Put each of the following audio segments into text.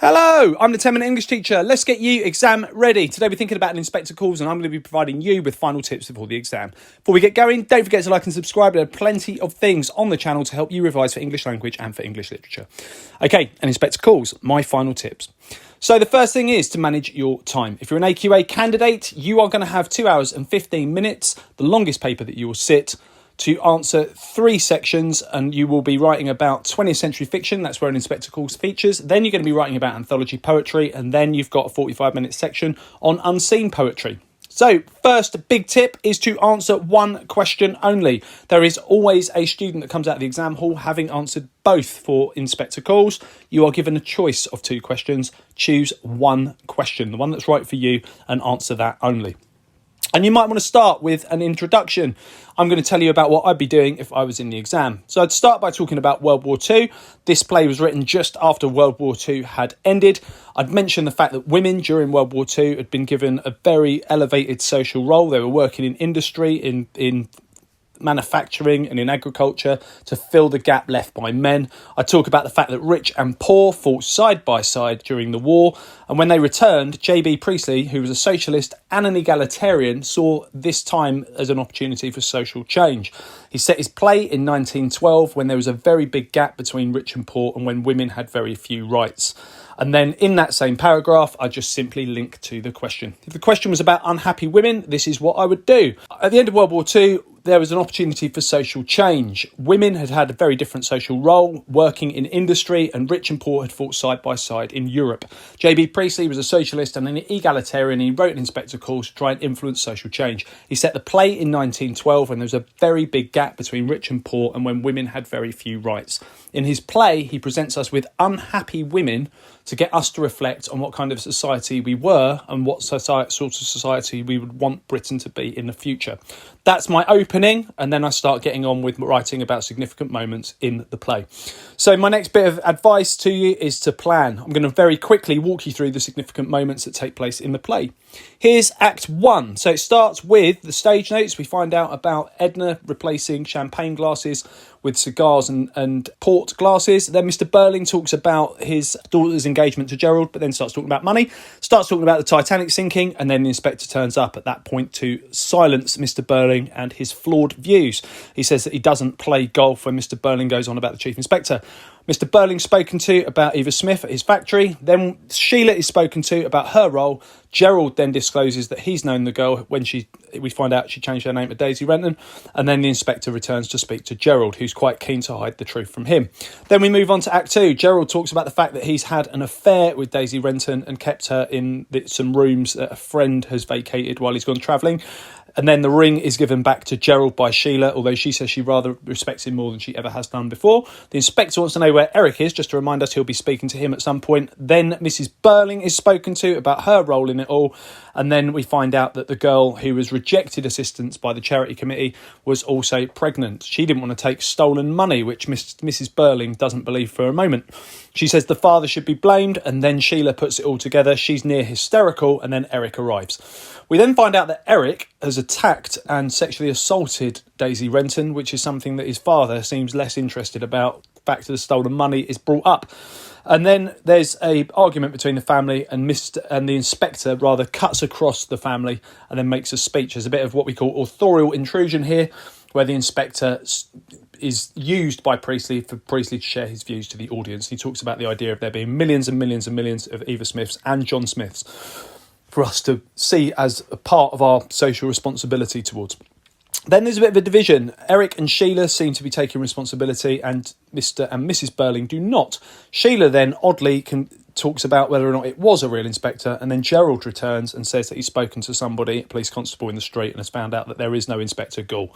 Hello, I'm the 10-minute English teacher. Let's get you exam ready. Today we're thinking about an inspector calls and I'm going to be providing you with final tips before the exam. Before we get going, don't forget to like and subscribe. There are plenty of things on the channel to help you revise for English language and for English literature. Okay, an inspector calls, my final tips. So the first thing is to manage your time. If you're an AQA candidate, you are going to have 2 hours and 15 minutes, the longest paper that you will sit, to answer 3 sections, and you will be writing about 20th century fiction. That's where an inspector calls features. Then you're going to be writing about anthology poetry, and then you've got a 45-minute section on unseen poetry. So first big tip is to answer one question only. There is always a student that comes out of the exam hall having answered both for inspector calls. You are given a choice of 2 questions. Choose one question, the one that's right for you, and answer that only. And you might want to start with an introduction. I'm going to tell you about what I'd be doing if I was in the exam. So I'd start by talking about World War II. This play was written just after World War II had ended. I'd mention the fact that women during World War II had been given a very elevated social role. They were working in industry, in manufacturing and in agriculture to fill the gap left by men. I talk about the fact that rich and poor fought side by side during the war, and when they returned, J.B. Priestley, who was a socialist and an egalitarian, saw this time as an opportunity for social change. He set his play in 1912 when there was a very big gap between rich and poor and when women had very few rights. And then in that same paragraph, I just simply link to the question. If the question was about unhappy women, this is what I would do. At the end of World War II, there was an opportunity for social change. Women had had a very different social role, working in industry, and rich and poor had fought side by side in Europe. J.B. Priestley was a socialist and an egalitarian. He wrote an inspector calls to try and influence social change. He set the play in 1912 when there was a very big gap between rich and poor and when women had very few rights. In his play, he presents us with unhappy women to get us to reflect on what kind of society we were and what sort of society we would want Britain to be in the future. That's my opening, and then I start getting on with writing about significant moments in the play. So my next bit of advice to you is to plan. I'm going to very quickly walk you through the significant moments that take place in the play. Here's Act 1. So it starts with the stage notes. We find out about Edna replacing champagne glasses with cigars and port glasses. Then Mr. Burling talks about his daughter's engagement to Gerald, but then starts talking about money, starts talking about the Titanic sinking, and then the inspector turns up at that point to silence Mr. Burling and his flawed views. He says that he doesn't play golf when Mr. Burling goes on about the chief inspector. Mr. Burling's spoken to about Eva Smith at his factory. Then Sheila is spoken to about her role. Gerald then discloses that he's known the girl when we find out she changed her name to Daisy Renton. And then the inspector returns to speak to Gerald, who's quite keen to hide the truth from him. Then we move on to Act 2. Gerald talks about the fact that he's had an affair with Daisy Renton and kept her in some rooms that a friend has vacated while he's gone travelling. And then the ring is given back to Gerald by Sheila, although she says she rather respects him more than she ever has done before. The inspector wants to know where Eric is, just to remind us he'll be speaking to him at some point. Then Mrs. Burling is spoken to about her role in it all. And then we find out that the girl who was rejected assistance by the charity committee was also pregnant. She didn't want to take stolen money, which Mrs. Burling doesn't believe for a moment. She says the father should be blamed, and then Sheila puts it all together. She's near hysterical, and then Eric arrives. We then find out that Eric has attacked and sexually assaulted Daisy Renton, which is something that his father seems less interested about. The fact of the stolen money is brought up. And then there's a argument between the family, and the inspector rather cuts across the family and then makes a speech. There's a bit of what we call authorial intrusion here, where the inspector is used by Priestley for Priestley to share his views to the audience. He talks about the idea of there being millions and millions and millions of Eva Smiths and John Smiths for us to see as a part of our social responsibility towards. Then there's a bit of a division. Eric and Sheila seem to be taking responsibility, and Mr. and Mrs. Burling do not. Sheila then oddly talks about whether or not it was a real inspector, and then Gerald returns and says that he's spoken to somebody, a police constable in the street, and has found out that there is no Inspector Gould.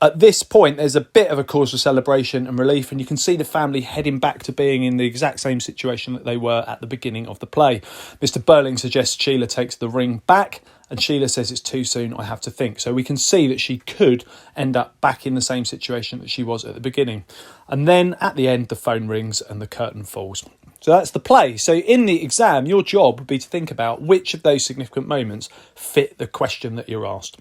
At this point, there's a bit of a cause for celebration and relief, and you can see the family heading back to being in the exact same situation that they were at the beginning of the play. Mr. Burling suggests Sheila takes the ring back, and Sheila says it's too soon, I have to think. So we can see that she could end up back in the same situation that she was at the beginning. And then at the end, the phone rings and the curtain falls. So that's the play. So in the exam, your job would be to think about which of those significant moments fit the question that you're asked.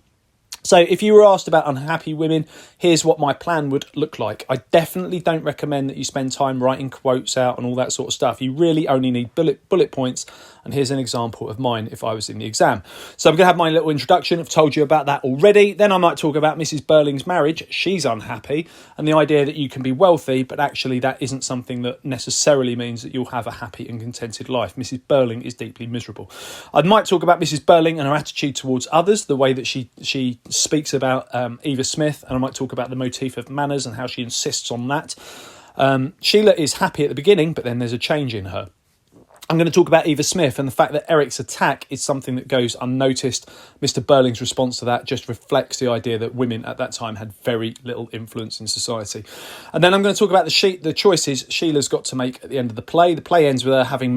So if you were asked about unhappy women, here's what my plan would look like. I definitely don't recommend that you spend time writing quotes out and all that sort of stuff. You really only need bullet points. And here's an example of mine if I was in the exam. So I'm going to have my little introduction. I've told you about that already. Then I might talk about Mrs. Burling's marriage. She's unhappy. And the idea that you can be wealthy, but actually that isn't something that necessarily means that you'll have a happy and contented life. Mrs. Burling is deeply miserable. I might talk about Mrs. Burling and her attitude towards others, the way that she speaks about Eva Smith. And I might talk about the motif of manners and how she insists on that. Sheila is happy at the beginning, but then there's a change in her. I'm going to talk about Eva Smith and the fact that Eric's attack is something that goes unnoticed. Mr. Burling's response to that just reflects the idea that women at that time had very little influence in society. And then I'm going to talk about the choices Sheila's got to make at the end of the play. The play ends with her having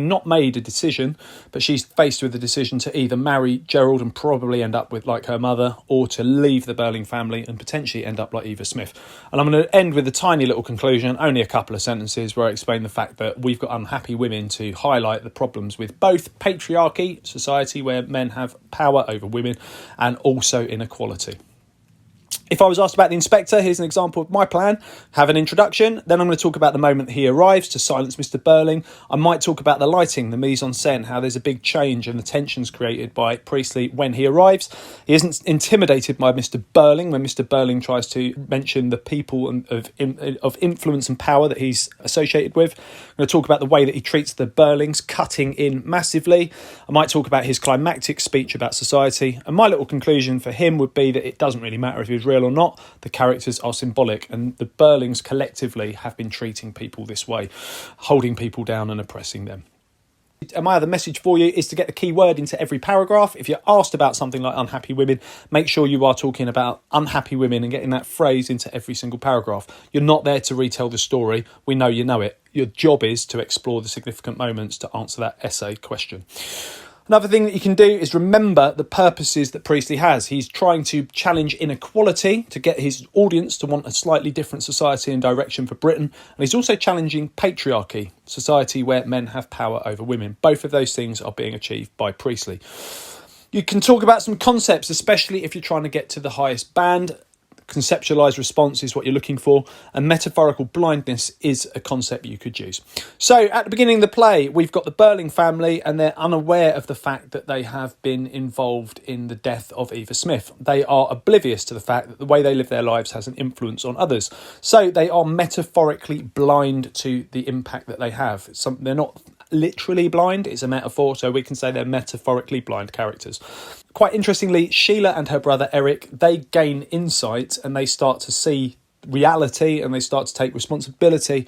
not made a decision, but she's faced with the decision to either marry Gerald and probably end up with like her mother, or to leave the Burling family and potentially end up like Eva Smith. And I'm going to end with a tiny little conclusion, only a couple of sentences, where I explain the fact that we've got unhappy women to highlight the problems with both patriarchy, society where men have power over women, and also inequality. If I was asked about the inspector, here's an example of my plan. Have an introduction, then I'm going to talk about the moment he arrives to silence Mr. Burling. I might talk about the lighting, the mise-en-scène, how there's a big change and the tensions created by Priestley when he arrives. He isn't intimidated by Mr. Burling when Mr. Burling tries to mention the people of influence and power that he's associated with. I'm going to talk about the way that he treats the Burlings, cutting in massively. I might talk about his climactic speech about society. And my little conclusion for him would be that it doesn't really matter if he's real or not, the characters are symbolic, and the Burlings collectively have been treating people this way, holding people down and oppressing them. And my other message for you is to get the key word into every paragraph. If you're asked about something like unhappy women, make sure you are talking about unhappy women and getting that phrase into every single paragraph. You're not there to retell the story. We know you know it. Your job is to explore the significant moments to answer that essay question. Another thing that you can do is remember the purposes that Priestley has. He's trying to challenge inequality to get his audience to want a slightly different society and direction for Britain. And he's also challenging patriarchy, society where men have power over women. Both of those things are being achieved by Priestley. You can talk about some concepts, especially if you're trying to get to the highest band. Conceptualized response is what you're looking for, and metaphorical blindness is a concept you could use. So at the beginning of the play, we've got the Burling family, and they're unaware of the fact that they have been involved in the death of Eva Smith. They are oblivious to the fact that the way they live their lives has an influence on others. So they are metaphorically blind to the impact that they have. They're not literally blind, it's a metaphor, so we can say they're metaphorically blind characters. Quite interestingly, Sheila and her brother Eric, they gain insight and they start to see reality and they start to take responsibility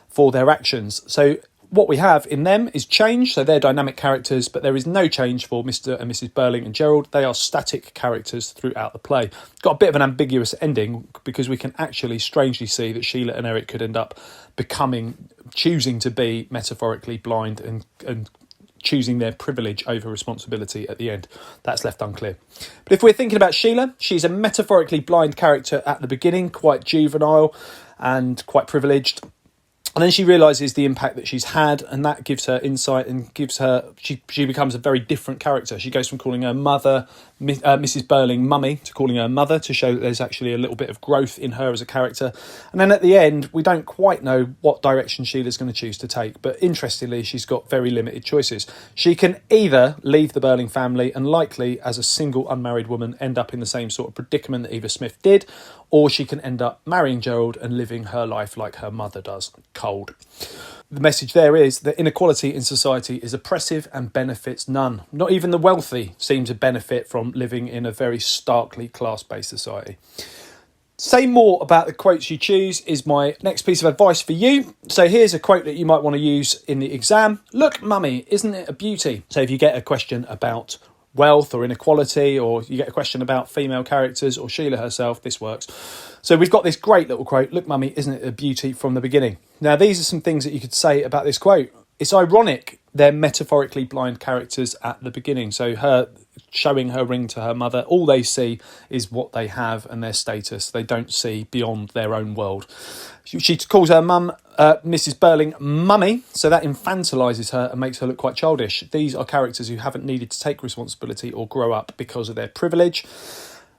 for their actions. So what we have in them is change, so they're dynamic characters, but there is no change for Mr. and Mrs. Burling and Gerald. They are static characters throughout the play. Got a bit of an ambiguous ending because we can actually strangely see that Sheila and Eric could end up choosing to be metaphorically blind and choosing their privilege over responsibility at the end. That's left unclear. But if we're thinking about Sheila, she's a metaphorically blind character at the beginning, quite juvenile and quite privileged. And then she realises the impact that she's had, and that gives her insight and gives her... She becomes a very different character. She goes from calling her mother, Mrs. Burling, mummy, to calling her mother, to show that there's actually a little bit of growth in her as a character. And then at the end, we don't quite know what direction Sheila's going to choose to take. But interestingly, she's got very limited choices. She can either leave the Burling family and likely, as a single unmarried woman, end up in the same sort of predicament that Eva Smith did, or she can end up marrying Gerald and living her life like her mother does, cold. The message there is that inequality in society is oppressive and benefits none. Not even the wealthy seem to benefit from living in a very starkly class-based society. Say more about the quotes you choose is my next piece of advice for you. So here's a quote that you might want to use in the exam. Look, mummy, isn't it a beauty? So if you get a question about wealth or inequality, or you get a question about female characters or Sheila herself, this works. So we've got this great little quote, look mummy, isn't it a beauty, from the beginning. Now these are some things that you could say about this quote. It's ironic they're metaphorically blind characters at the beginning. So her showing her ring to her mother, all they see is what they have and their status. They don't see beyond their own world. She calls her mum, Mrs. Burling, mummy, so that infantilises her and makes her look quite childish. These are characters who haven't needed to take responsibility or grow up because of their privilege.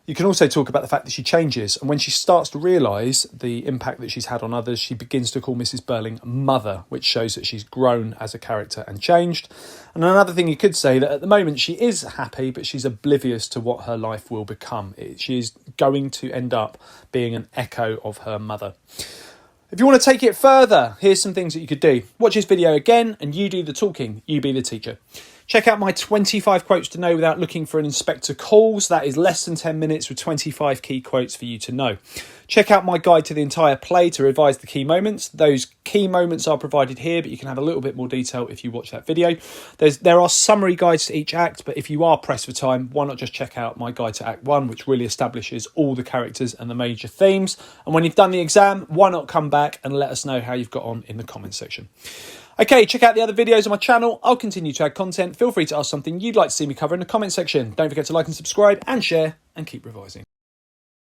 You can also talk about the fact that she changes, and when she starts to realise the impact that she's had on others, she begins to call Mrs. Burling mother, which shows that she's grown as a character and changed. And another thing you could say, that at the moment she is happy, but she's oblivious to what her life will become. She is going to end up being an echo of her mother. If you want to take it further, here's some things that you could do. Watch this video again and you do the talking, you be the teacher. Check out my 25 quotes to know without looking for an inspector calls. That is less than 10 minutes with 25 key quotes for you to know. Check out my guide to the entire play to revise the key moments. Those key moments are provided here, but you can have a little bit more detail if you watch that video. There are summary guides to each act, but if you are pressed for time, why not just check out my guide to Act 1, which really establishes all the characters and the major themes. And when you've done the exam, why not come back and let us know how you've got on in the comments section. Okay, check out the other videos on my channel. I'll continue to add content. Feel free to ask something you'd like to see me cover in the comment section. Don't forget to like and subscribe and share, and keep revising.